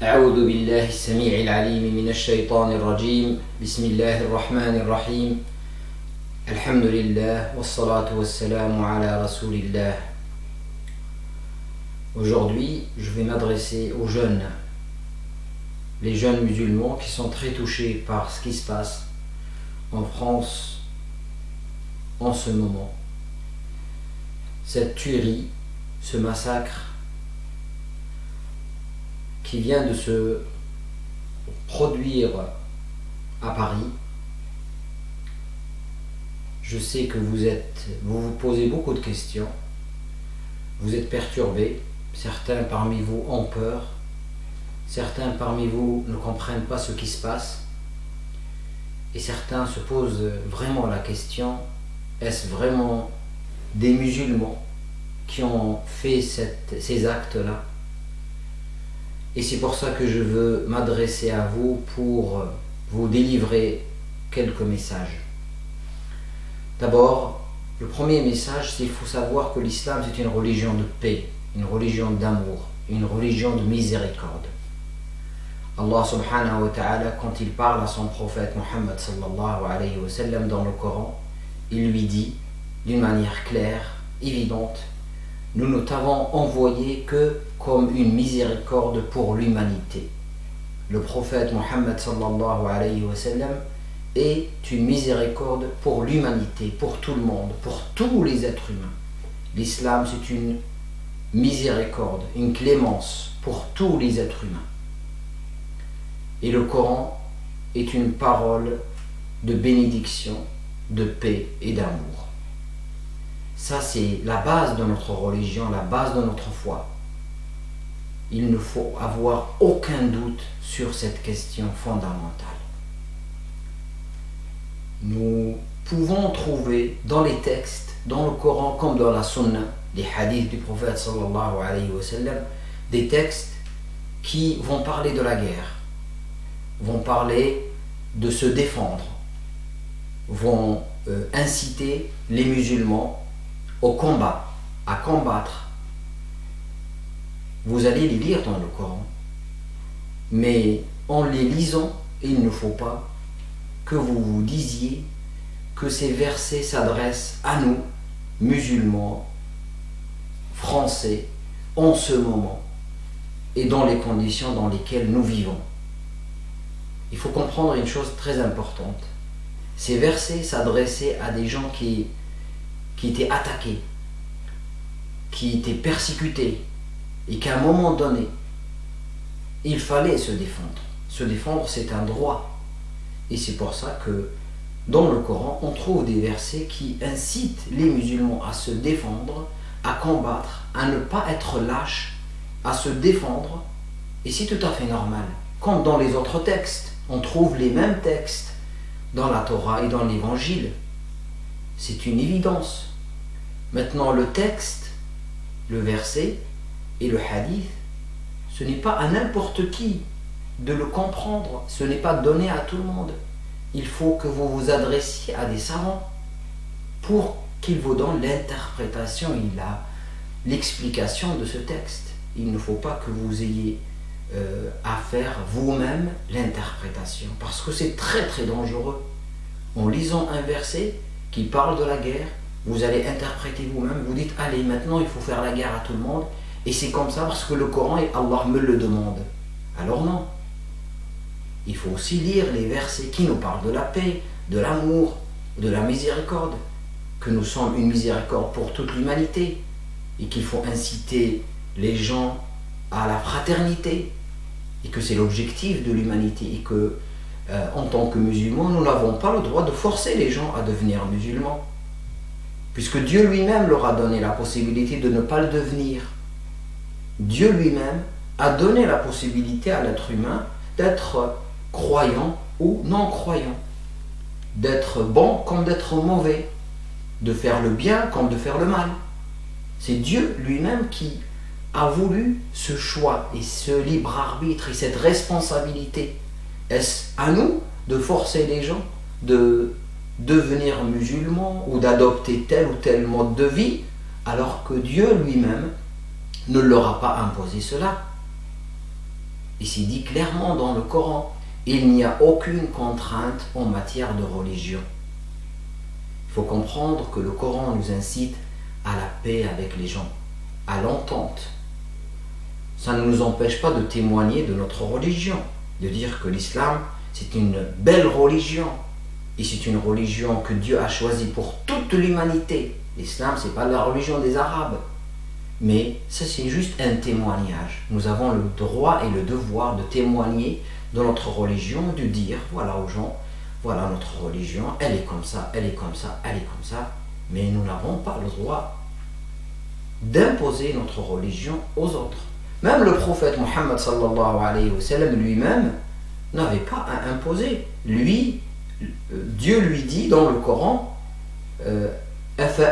أعوذ بالله السميع العليم من الشيطان الرجيم بسم الله الرحمن الرحيم الحمد لله والصلاة والسلام على رسول الله. Aujourd'hui, je vais m'adresser aux jeunes, les jeunes musulmans qui sont très touchés par ce qui se passe en France en ce moment. Cette tuerie, ce massacre qui vient de se produire à Paris. Je sais que vous vous posez beaucoup de questions, vous êtes perturbés, certains parmi vous ont peur, certains parmi vous ne comprennent pas ce qui se passe, et certains se posent vraiment la question, est-ce vraiment des musulmans qui ont fait ces actes-là? Et c'est pour ça que je veux m'adresser à vous pour vous délivrer quelques messages. D'abord, le premier message, c'est qu'il faut savoir que l'islam c'est une religion de paix, une religion d'amour, une religion de miséricorde. Allah subhanahu wa ta'ala, quand il parle à son prophète Muhammad sallallahu alayhi wa sallam dans le Coran, il lui dit d'une manière claire, évidente, nous ne t'avons envoyé que comme une miséricorde pour l'humanité. Le prophète Muhammad sallallahu alayhi wa sallam est une miséricorde pour l'humanité, pour tout le monde, pour tous les êtres humains. L'islam c'est une miséricorde, une clémence pour tous les êtres humains. Et le Coran est une parole de bénédiction, de paix et d'amour. Ça c'est la base de notre religion, la base de notre foi. Il ne faut avoir aucun doute sur cette question fondamentale. Nous pouvons trouver dans les textes, dans le Coran comme dans la Sunna, les hadiths du prophète sallallahu alayhi wa sallam, des textes qui vont parler de la guerre, vont parler de se défendre, vont inciter les musulmans au combat, à combattre. Vous allez les lire dans le Coran, mais en les lisant, il ne faut pas que vous vous disiez que ces versets s'adressent à nous, musulmans, français, en ce moment, et dans les conditions dans lesquelles nous vivons. Il faut comprendre une chose très importante. Ces versets s'adressaient à des gens qui étaient attaqués, qui étaient persécutés, et qu'à un moment donné, il fallait se défendre. Se défendre, c'est un droit. Et c'est pour ça que dans le Coran, on trouve des versets qui incitent les musulmans à se défendre, à combattre, à ne pas être lâches, à se défendre. Et c'est tout à fait normal. Comme dans les autres textes, on trouve les mêmes textes dans la Torah et dans l'Évangile. C'est une évidence. Maintenant, le texte, le verset et le hadith, ce n'est pas à n'importe qui de le comprendre, ce n'est pas donné à tout le monde. Il faut que vous vous adressiez à des savants pour qu'ils vous donnent l'interprétation et l'explication de ce texte. Il ne faut pas que vous ayez à faire vous-même l'interprétation, parce que c'est très très dangereux. En lisant un verset qui parle de la guerre, vous allez interpréter vous-même, vous dites allez maintenant il faut faire la guerre à tout le monde, et c'est comme ça parce que le Coran et Allah me le demandent. Alors non, il faut aussi lire les versets qui nous parlent de la paix, de l'amour, de la miséricorde, que nous sommes une miséricorde pour toute l'humanité, et qu'il faut inciter les gens à la fraternité, et que c'est l'objectif de l'humanité, et que en tant que musulmans, nous n'avons pas le droit de forcer les gens à devenir musulmans, puisque Dieu lui-même leur a donné la possibilité de ne pas le devenir. Dieu lui-même a donné la possibilité à l'être humain d'être croyant ou non croyant, d'être bon comme d'être mauvais, de faire le bien comme de faire le mal. C'est Dieu lui-même qui a voulu ce choix et ce libre arbitre et cette responsabilité. Est-ce à nous de forcer les gens de devenir musulmans ou d'adopter tel ou tel mode de vie, alors que Dieu lui-même ne leur a pas imposé cela. Et c'est dit clairement dans le Coran, il n'y a aucune contrainte en matière de religion. Il faut comprendre que le Coran nous incite à la paix avec les gens, à l'entente. Ça ne nous empêche pas de témoigner de notre religion, de dire que l'islam, c'est une belle religion, et c'est une religion que Dieu a choisie pour toute l'humanité. L'islam, ce n'est pas la religion des Arabes, mais ça c'est juste un témoignage. Nous avons le droit et le devoir de témoigner de notre religion, de dire, voilà aux gens, voilà notre religion, elle est comme ça, elle est comme ça, elle est comme ça, mais nous n'avons pas le droit d'imposer notre religion aux autres. Même le prophète Mohammed sallallahu alayhi wa sallam lui-même n'avait pas à imposer. Lui, Dieu lui dit dans le Coran, est-ce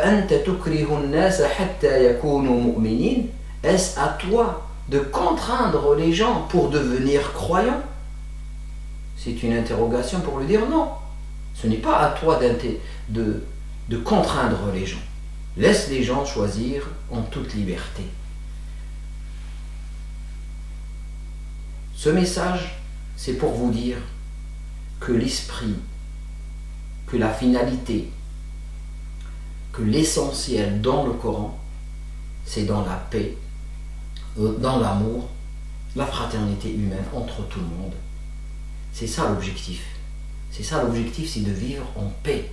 à toi de contraindre les gens pour devenir croyants? C'est une interrogation pour lui dire non. Ce n'est pas à toi de contraindre les gens. Laisse les gens choisir en toute liberté. Ce message, c'est pour vous dire que l'esprit, que la finalité, que l'essentiel dans le Coran, c'est dans la paix, dans l'amour, la fraternité humaine entre tout le monde. C'est ça l'objectif. C'est ça l'objectif, c'est de vivre en paix.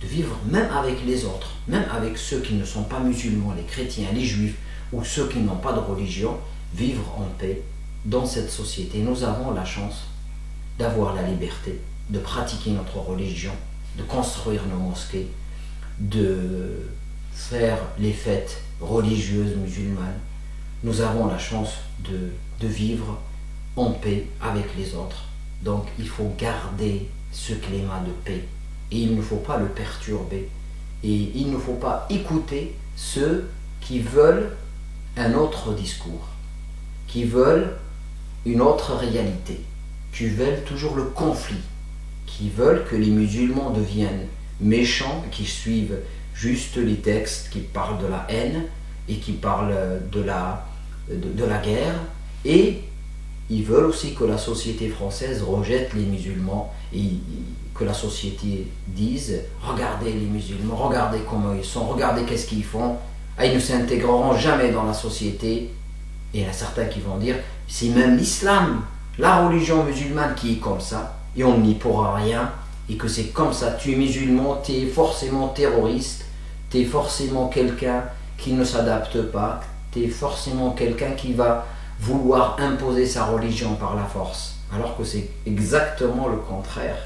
De vivre même avec les autres, même avec ceux qui ne sont pas musulmans, les chrétiens, les juifs, ou ceux qui n'ont pas de religion, vivre en paix dans cette société. Nous avons la chance d'avoir la liberté de pratiquer notre religion, de construire nos mosquées, de faire les fêtes religieuses musulmanes. Nous avons la chance de vivre en paix avec les autres. Donc il faut garder ce climat de paix et il ne faut pas le perturber et il ne faut pas écouter ceux qui veulent un autre discours, qui veulent une autre réalité, qui veulent toujours le conflit, qui veulent que les musulmans deviennent méchants, qui suivent juste les textes qui parlent de la haine et qui parlent de la guerre, et ils veulent aussi que la société française rejette les musulmans et que la société dise regardez les musulmans, regardez comment ils sont, regardez qu'est-ce qu'ils font, ils ne s'intégreront jamais dans la société. Et il y en a certains qui vont dire c'est même l'islam, la religion musulmane qui est comme ça et on n'y pourra rien et que c'est comme ça, tu es musulman, tu es forcément terroriste, tu es forcément quelqu'un qui ne s'adapte pas, tu es forcément quelqu'un qui va vouloir imposer sa religion par la force, alors que c'est exactement le contraire.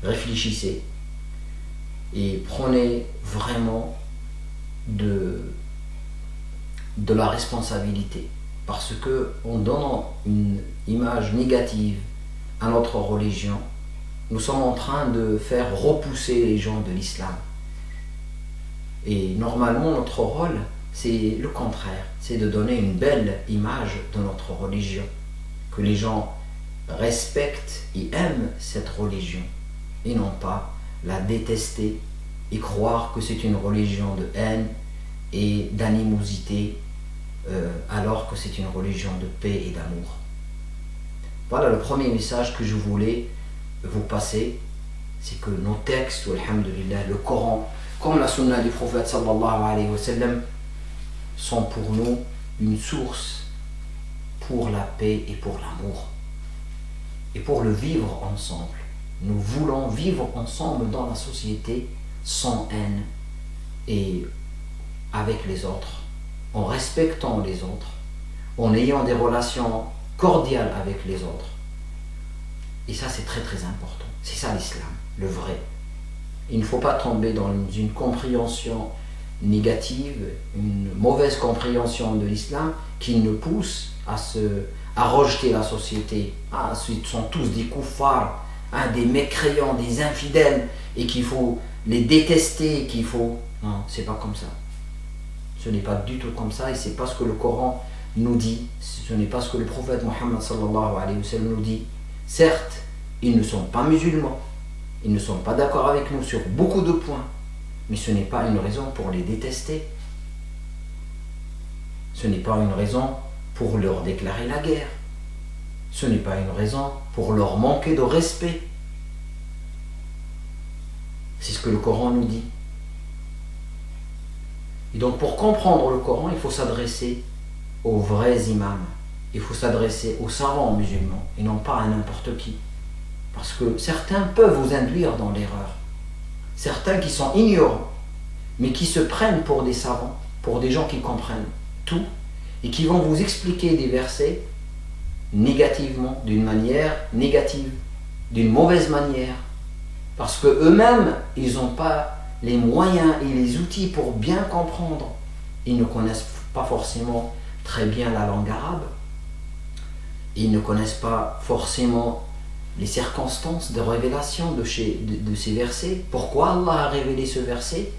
Réfléchissez et prenez vraiment de la responsabilité, parce que en donnant une image négative à notre religion, nous sommes en train de faire repousser les gens de l'islam. Et normalement notre rôle, c'est le contraire, c'est de donner une belle image de notre religion, que les gens respectent et aiment cette religion, et non pas la détester et croire que c'est une religion de haine et d'animosité, alors que c'est une religion de paix et d'amour. Voilà le premier message que je voulais vous passer, c'est que nos textes, alhamdulillah, le Coran, comme la sunna du prophète sallallahu alayhi wa sallam, sont pour nous une source pour la paix et pour l'amour et pour le vivre ensemble. Nous voulons vivre ensemble dans la société sans haine et avec les autres, en respectant les autres, en ayant des relations cordiales avec les autres. Et ça c'est très très important. C'est ça l'islam, le vrai. Il ne faut pas tomber dans une compréhension négative, une mauvaise compréhension de l'islam qui nous pousse à rejeter la société. Ils sont tous des koufars, des mécréants, des infidèles, et qu'il faut les détester, qu'il faut... Non, c'est pas comme ça. Ce n'est pas du tout comme ça, et c'est pas ce que le Coran nous dit, ce n'est pas ce que le prophète Mohammed sallallahu alayhi wa sallam nous dit. Certes, ils ne sont pas musulmans, ils ne sont pas d'accord avec nous sur beaucoup de points, mais ce n'est pas une raison pour les détester. Ce n'est pas une raison pour leur déclarer la guerre. Ce n'est pas une raison pour leur manquer de respect. C'est ce que le Coran nous dit. Et donc pour comprendre le Coran, il faut s'adresser aux vrais imams. Il faut s'adresser aux savants musulmans et non pas à n'importe qui. Parce que certains peuvent vous induire dans l'erreur. Certains qui sont ignorants, mais qui se prennent pour des savants, pour des gens qui comprennent tout, et qui vont vous expliquer des versets négativement, d'une manière négative, d'une mauvaise manière, parce que eux-mêmes, ils n'ont pas les moyens et les outils pour bien comprendre. Ils ne connaissent pas forcément très bien la langue arabe, ils ne connaissent pas forcément les circonstances de révélation de ces versets. Pourquoi Allah a révélé ce verset?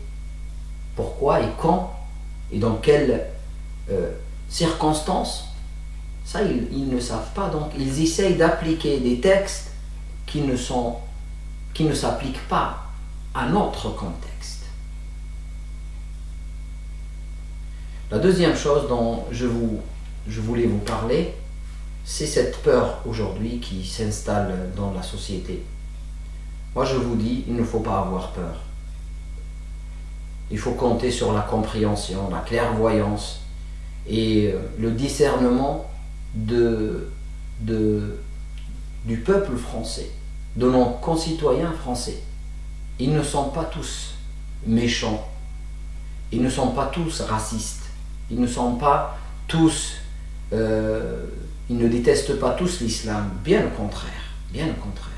Pourquoi et quand? Et dans quelles circonstances? Ça, ils ne savent pas. Donc, ils essayent d'appliquer des textes qui ne s'appliquent pas à notre contexte. La deuxième chose dont je voulais vous parler, c'est cette peur aujourd'hui qui s'installe dans la société. Moi, je vous dis, il ne faut pas avoir peur. Il faut compter sur la compréhension, la clairvoyance et le discernement du peuple français, de nos concitoyens français. Ils ne sont pas tous méchants, ils ne sont pas tous racistes, ils ne sont pas tous, ils ne détestent pas tous l'islam, bien le contraire, bien le contraire.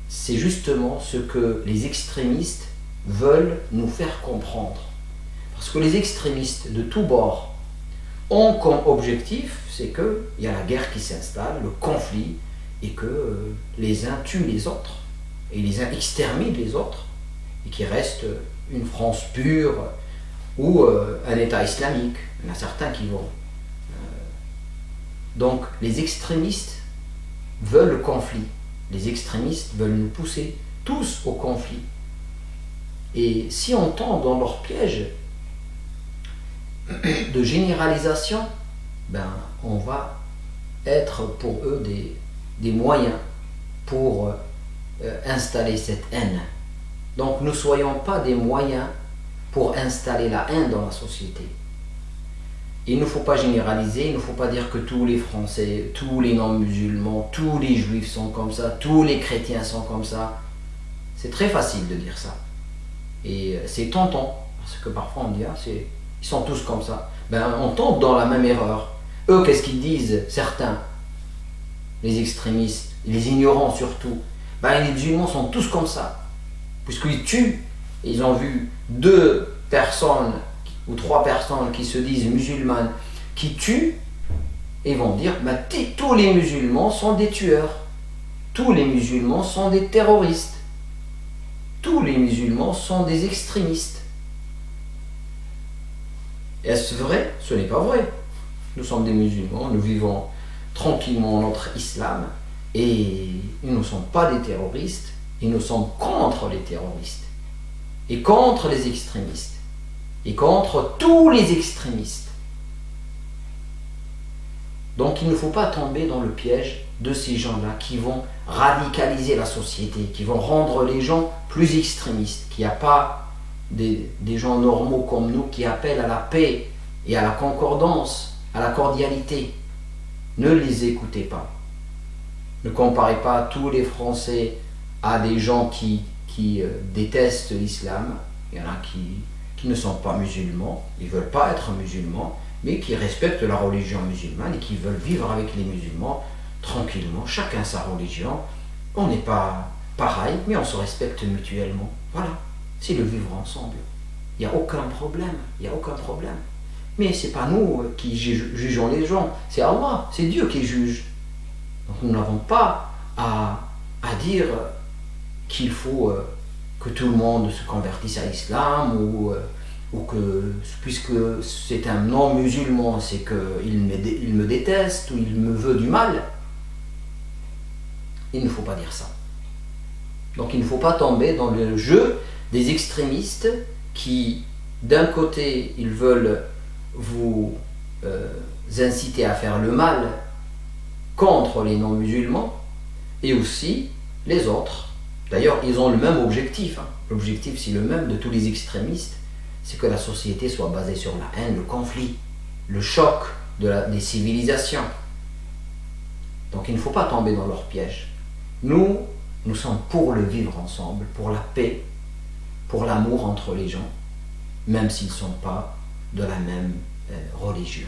C'est justement ce que les extrémistes veulent nous faire comprendre. Parce que les extrémistes de tous bords ont comme objectif, c'est qu'il y a la guerre qui s'installe, le conflit, et que les uns tuent les autres, et les uns exterminent les autres, et qu'il reste une France pure, ou un État islamique. Il y en a certains qui vont. Donc les extrémistes veulent le conflit. Les extrémistes veulent nous pousser tous au conflit. Et si on tombe dans leur piège de généralisation, ben, on va être pour eux des moyens pour installer cette haine. Donc ne soyons pas des moyens pour installer la haine dans la société. Il ne faut pas généraliser, il ne faut pas dire que tous les Français, tous les non-musulmans, tous les juifs sont comme ça, tous les chrétiens sont comme ça. C'est très facile de dire ça. Et c'est tentant, parce que parfois on dit, ah, ils sont tous comme ça. Ben, on tombe dans la même erreur. Eux, qu'est-ce qu'ils disent, certains, les extrémistes, les ignorants surtout? Ben, les musulmans sont tous comme ça, puisqu'ils tuent. Ils ont vu 2 personnes ou 3 personnes qui se disent musulmanes, qui tuent, et vont dire, ben, tous les musulmans sont des tueurs, tous les musulmans sont des terroristes, tous les musulmans sont des extrémistes. Est-ce vrai? Ce n'est pas vrai. Nous sommes des musulmans, nous vivons tranquillement notre islam, et nous ne sommes pas des terroristes, et nous sommes contre les terroristes, et contre les extrémistes, et contre tous les extrémistes. Donc il ne faut pas tomber dans le piège de ces gens-là qui vont radicaliser la société, qui vont rendre les gens plus extrémistes, qu'il n'y a pas des gens normaux comme nous qui appellent à la paix et à la concordance, à la cordialité. Ne les écoutez pas. Ne comparez pas tous les Français à des gens qui détestent l'islam. Il y en a qui ne sont pas musulmans, ils ne veulent pas être musulmans, mais qui respectent la religion musulmane et qui veulent vivre avec les musulmans tranquillement, chacun sa religion. On n'est pas pareil, mais on se respecte mutuellement. Voilà, c'est le vivre ensemble. Il n'y a aucun problème, il n'y a aucun problème. Mais ce n'est pas nous qui jugeons les gens, c'est Allah, c'est Dieu qui juge. Donc nous n'avons pas à dire qu'il faut que tout le monde se convertisse à l'islam, ou que puisque c'est un non-musulman, c'est qu'il me déteste ou il me veut du mal. Il ne faut pas dire ça. Donc il ne faut pas tomber dans le jeu des extrémistes qui, d'un côté, ils veulent vous inciter à faire le mal contre les non-musulmans et aussi les autres. D'ailleurs, ils ont le même objectif. L'objectif, c'est le même de tous les extrémistes, c'est que la société soit basée sur la haine, le conflit, le choc des civilisations. Donc il ne faut pas tomber dans leur piège. Nous sommes pour le vivre ensemble, pour la paix, pour l'amour entre les gens, même s'ils ne sont pas de la même religion.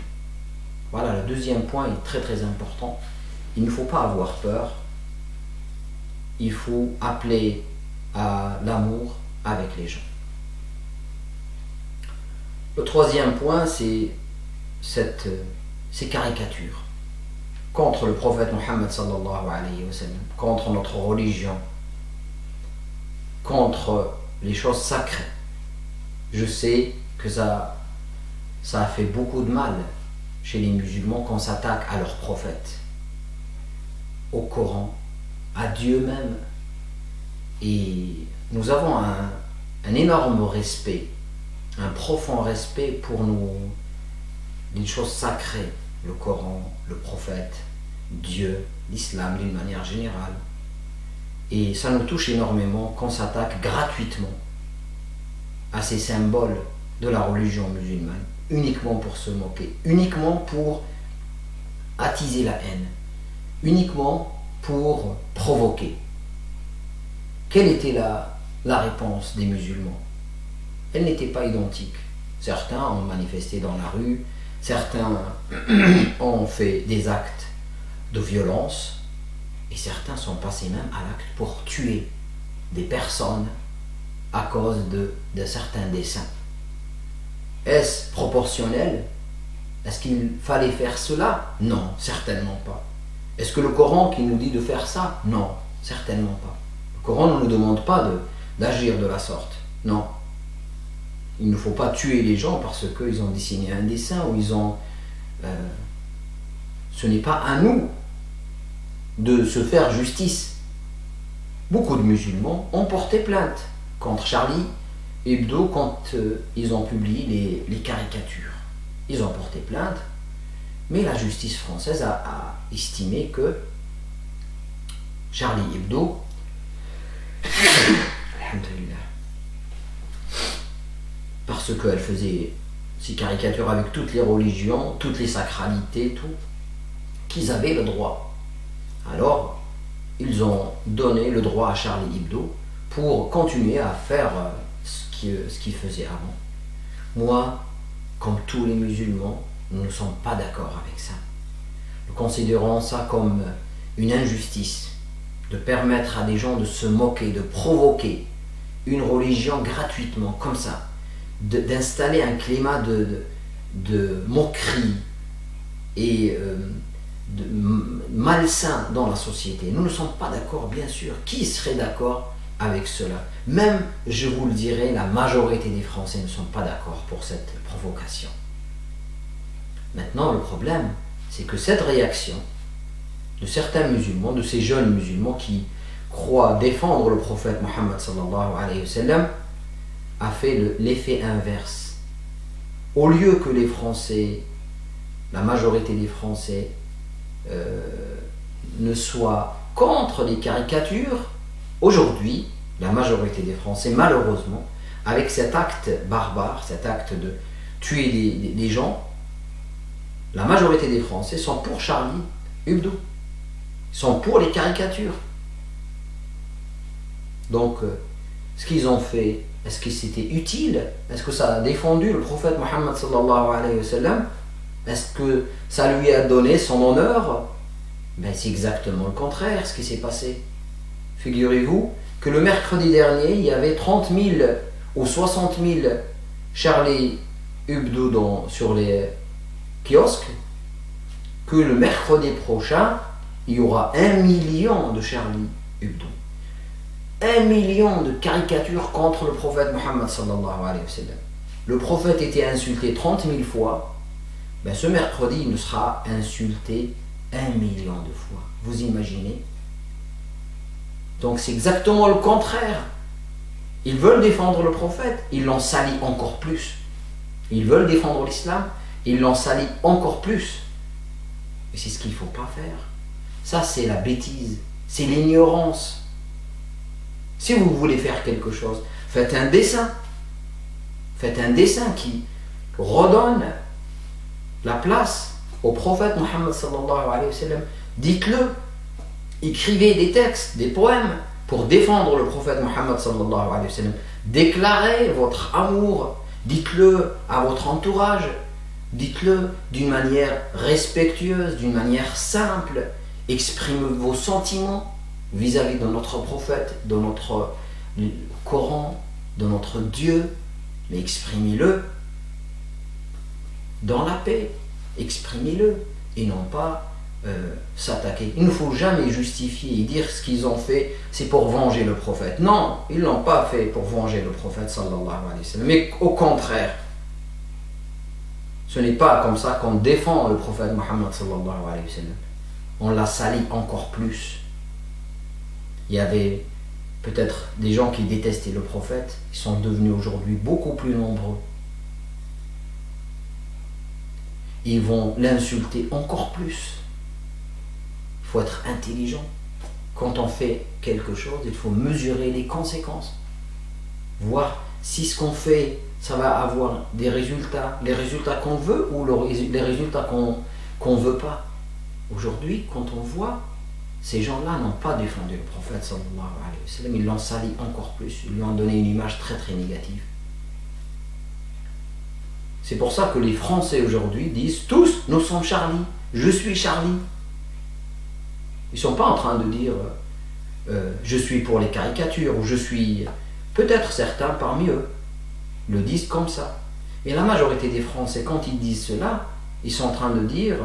Voilà, le deuxième point est très très important. Il ne faut pas avoir peur. Il faut appeler à l'amour avec les gens. Le troisième point, c'est ces caricatures contre le prophète Mohammed sallallahu alayhi wa sallam, contre notre religion, contre les choses sacrées. Je sais que ça a fait beaucoup de mal chez les musulmans qu'on s'attaque à leur prophète, au Coran, à Dieu même. Et nous avons un énorme respect, un profond respect pour les choses sacrées, le Coran, le prophète, Dieu, l'islam d'une manière générale. Et ça nous touche énormément qu'on s'attaque gratuitement à ces symboles de la religion musulmane, uniquement pour se moquer, uniquement pour attiser la haine, uniquement pour provoquer. Quelle était la réponse des musulmans? Elle n'était pas identique. Certains ont manifesté dans la rue, certains ont fait des actes de violence, et certains sont passés même à l'acte pour tuer des personnes à cause de certains dessins. Est-ce proportionnel? Est-ce qu'il fallait faire cela? Non, certainement pas. Est-ce que le Coran qui nous dit de faire ça? Non, certainement pas. Le Coran ne nous demande pas d'agir de la sorte. Non. Il ne faut pas tuer les gens parce qu'ils ont dessiné un dessin ou ils ont... ce n'est pas à nous de se faire justice. Beaucoup de musulmans ont porté plainte contre Charlie Hebdo quand ils ont publié les caricatures. Ils ont porté plainte, mais la justice française a estimé que Charlie Hebdo parce qu'elle faisait ces caricatures avec toutes les religions, toutes les sacralités, tout, qu'ils avaient le droit. Alors, ils ont donné le droit à Charlie Hebdo pour continuer à faire ce qu'il faisait avant. Moi, comme tous les musulmans, nous ne sommes pas d'accord avec ça. Nous considérons ça comme une injustice, de permettre à des gens de se moquer, de provoquer une religion gratuitement, comme ça, d'installer un climat de moquerie et de malsain dans la société. Nous ne sommes pas d'accord, bien sûr. Qui serait d'accord avec cela? Même, je vous le dirai, la majorité des Français ne sont pas d'accord pour cette provocation. Maintenant, le problème, c'est que cette réaction de certains musulmans, de ces jeunes musulmans qui croient défendre le prophète Mohammed sallallahu alayhi wa sallam, a fait l'effet inverse. Au lieu que les Français, la majorité des Français, ne soient contre les caricatures, aujourd'hui, la majorité des Français, malheureusement, avec cet acte barbare, cet acte de tuer des gens, la majorité des Français sont pour Charlie Hebdo, sont pour les caricatures. Donc, ce qu'ils ont fait, est-ce que c'était utile? Est-ce que ça a défendu le prophète Mohammed sallallahu alayhi wa sallam? Est-ce que ça lui a donné son honneur? Ben, c'est exactement le contraire ce qui s'est passé. Figurez-vous que le mercredi dernier, il y avait 30 000 ou 60 000 Charlie Hebdo sur les kiosques, que le mercredi prochain, il y aura 1 million de Charlie Hebdo. 1 million de caricatures contre le prophète Mohammed sallallahu alayhi wa sallam. Le prophète était insulté 30 000 fois, ben ce mercredi il nous sera insulté 1 million de fois. Vous imaginez? Donc c'est exactement le contraire. Ils veulent défendre le prophète, ils l'ont sali encore plus. Ils veulent défendre l'islam, Ils l'ont sali encore plus. Et c'est ce qu'il ne faut pas faire. Ça, c'est la bêtise. C'est l'ignorance. Si vous voulez faire quelque chose, faites un dessin. Faites un dessin qui redonne la place au prophète Mohammed sallallahu alayhi wa sallam. Dites-le. Écrivez des textes, des poèmes pour défendre le prophète Mohammed sallallahu alayhi wa sallam. Déclarez votre amour. Dites-le à votre entourage. Dites-le d'une manière respectueuse, d'une manière simple. Exprimez vos sentiments vis-à-vis de notre prophète, de notre Coran, de notre Dieu. Mais exprimez-le dans la paix. Exprimez-le et non pas s'attaquer. Il ne faut jamais justifier et dire ce qu'ils ont fait, c'est pour venger le prophète. Non, ils ne l'ont pas fait pour venger le prophète sallallahu alayhi wa sallam. Mais au contraire, ce n'est pas comme ça qu'on défend le prophète Mohammed sallallahu alayhi wa sallam. On l'a sali encore plus. Il y avait peut-être des gens qui détestaient le prophète, ils sont devenus aujourd'hui beaucoup plus nombreux. Ils vont l'insulter encore plus. Il faut être intelligent. Quand on fait quelque chose, il faut mesurer les conséquences. Voir si ce qu'on fait, ça va avoir des résultats, les résultats qu'on veut ou les résultats qu'on ne veut pas. Aujourd'hui, quand on voit, ces gens-là n'ont pas défendu le prophète sallallahu alayhi wa sallam, ils l'ont sali encore plus, ils lui ont donné une image très très négative. C'est pour ça que les Français aujourd'hui disent tous, nous sommes Charlie, je suis Charlie. Ils ne sont pas en train de dire je suis pour les caricatures ou je suis. Peut-être certains parmi eux le disent comme ça. Mais la majorité des Français, quand ils disent cela, ils sont en train de dire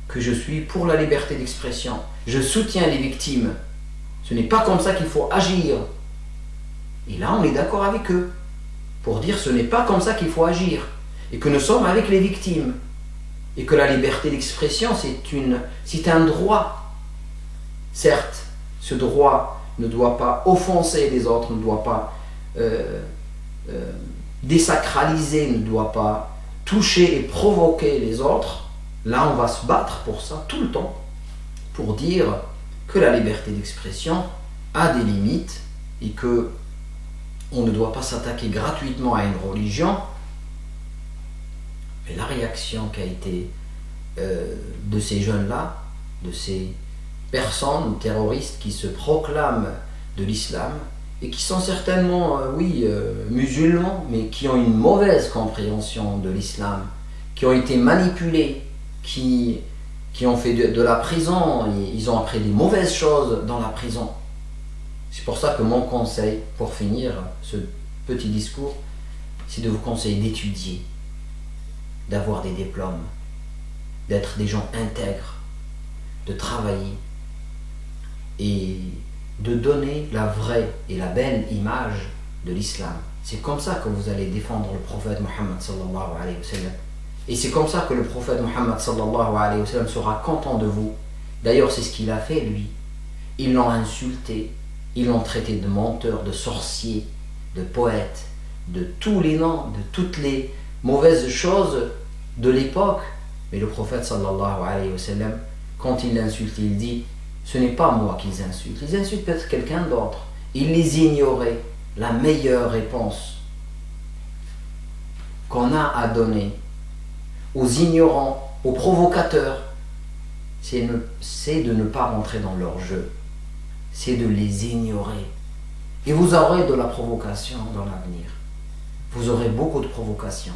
que je suis pour la liberté d'expression, je soutiens les victimes. Ce n'est pas comme ça qu'il faut agir. Et là, on est d'accord avec eux pour dire ce n'est pas comme ça qu'il faut agir. Et que nous sommes avec les victimes. Et que la liberté d'expression, c'est un droit. Certes, ce droit ne doit pas offenser les autres, ne doit pas désacraliser, ne doit pas toucher et provoquer les autres. Là, on va se battre pour ça tout le temps, pour dire que la liberté d'expression a des limites et que on ne doit pas s'attaquer gratuitement à une religion. Mais la réaction qui a été de ces jeunes-là, de ces personnes terroristes qui se proclament de l'islam et qui sont certainement, musulmans, mais qui ont une mauvaise compréhension de l'islam, qui ont été manipulés, qui ont fait de la prison, ils ont appris des mauvaises choses dans la prison. C'est pour ça que mon conseil, pour finir ce petit discours, c'est de vous conseiller d'étudier, d'avoir des diplômes, d'être des gens intègres, de travailler et de donner la vraie et la belle image de l'islam. C'est comme ça que vous allez défendre le prophète Mohammed sallallahu alayhi wa sallam. Et c'est comme ça que le prophète Mohammed sallallahu alayhi wa sallam sera content de vous. D'ailleurs, c'est ce qu'il a fait, lui. Ils l'ont insulté, ils l'ont traité de menteur, de sorcier, de poète, de tous les noms, de toutes les mauvaises choses de l'époque. Mais le prophète sallallahu alayhi wa sallam, quand il l'insulte, il dit ce n'est pas moi qu'ils insultent, ils insultent peut-être quelqu'un d'autre. Il les ignorait. La meilleure réponse qu'on a à donner aux ignorants, aux provocateurs, c'est de ne pas rentrer dans leur jeu, c'est de les ignorer. Et vous aurez de la provocation dans l'avenir. Vous aurez beaucoup de provocations.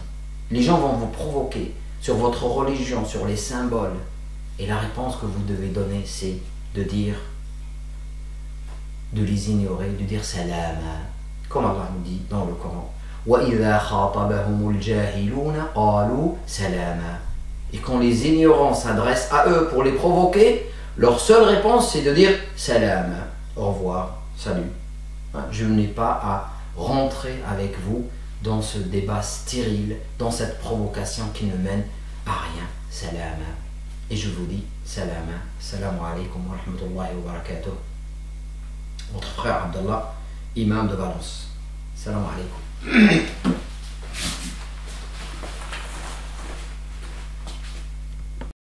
Les gens vont vous provoquer sur votre religion, sur les symboles. Et la réponse que vous devez donner, c'est de dire, de les ignorer, de dire salam, comme Allah nous dit dans le Coran. وَإِذَا خَاطَبَهُمُ الْجَاهِلُونَ قَالُوا سَلَامًا. Et quand les ignorants s'adressent à eux pour les provoquer, leur seule réponse c'est de dire salam, au revoir, salut. Je n'ai pas à rentrer avec vous dans ce débat stérile, dans cette provocation qui ne mène à rien. Salam. Et je vous dis salam. Salam alaikum wa rahmatullahi wa barakatuh. Votre frère Abdallah, imam de Valence. Salam alaikum.